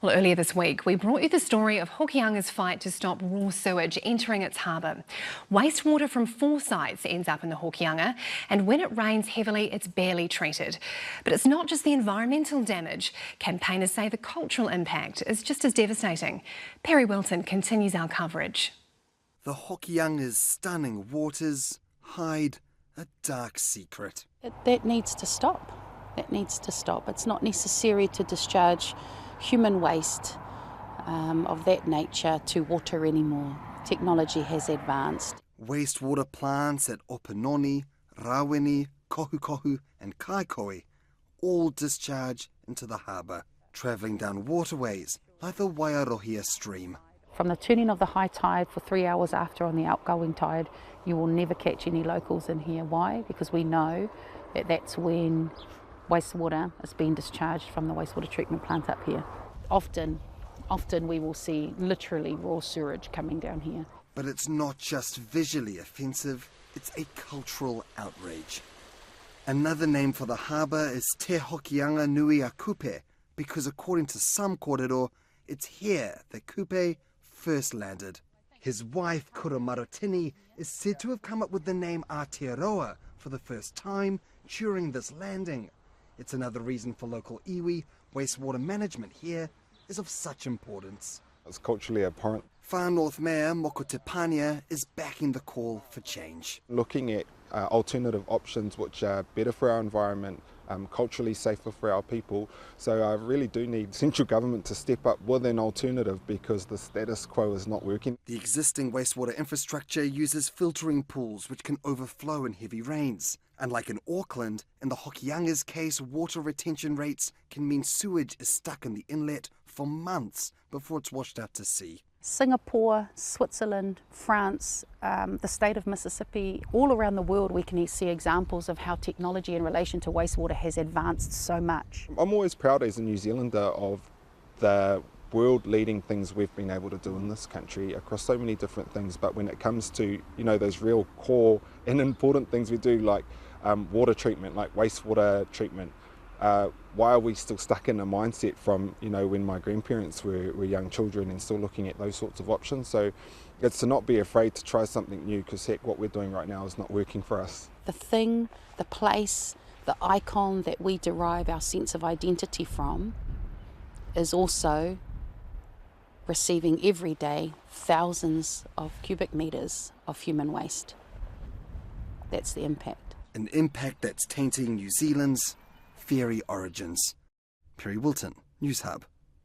Well, earlier this week, we brought you the story of Hokianga's fight to stop raw sewage entering its harbour. Wastewater from 4 sites ends up in the Hokianga, and when it rains heavily, it's barely treated. But it's not just the environmental damage. Campaigners say the cultural impact is just as devastating. Perry Wilton continues our coverage. The Hokianga's stunning waters hide a dark secret. That needs to stop. That needs to stop. It's not necessary to discharge human waste of that nature to water anymore. Technology has advanced. Wastewater plants at Opanoni, Rawene, Kohukohu and Kaikohe all discharge into the harbour, travelling down waterways like the Waiarohia stream. From the turning of the high tide for 3 hours after on the outgoing tide, you will never catch any locals in here. Why? Because we know that that's when wastewater is being discharged from the wastewater treatment plant up here. Often we will see literally raw sewage coming down here. But it's not just visually offensive, it's a cultural outrage. Another name for the harbour is Te Hokianga Nui a Kupe, because according to some kōrero, it's here that Kupe first landed. His wife, Kura Marotini, is said to have come up with the name Aotearoa for the first time during this landing. It's another reason for local iwi, wastewater management here is of such importance. It's culturally abhorrent. Far North Mayor Moko Te Pania is backing the call for change. Looking at alternative options which are better for our environment, culturally safer for our people. So I really do need central government to step up with an alternative because the status quo is not working. The existing wastewater infrastructure uses filtering pools which can overflow in heavy rains. Unlike in Auckland, in the Hokianga's case, water retention rates can mean sewage is stuck in the inlet for months before it's washed out to sea. Singapore, Switzerland, France, the state of Mississippi, all around the world we can see examples of how technology in relation to wastewater has advanced so much. I'm always proud as a New Zealander of the world-leading things we've been able to do in this country across so many different things, but when it comes to, those real core and important things we do, like water treatment, like wastewater treatment, why are we still stuck in a mindset from when my grandparents were young children and still looking at those sorts of options? So it's to not be afraid to try something new, because heck, what we're doing right now is not working for us. The thing, the place, the icon that we derive our sense of identity from is also receiving every day thousands of cubic metres of human waste. That's the impact. An impact that's tainting New Zealand's fairy origins. Perry Wilton, Newshub.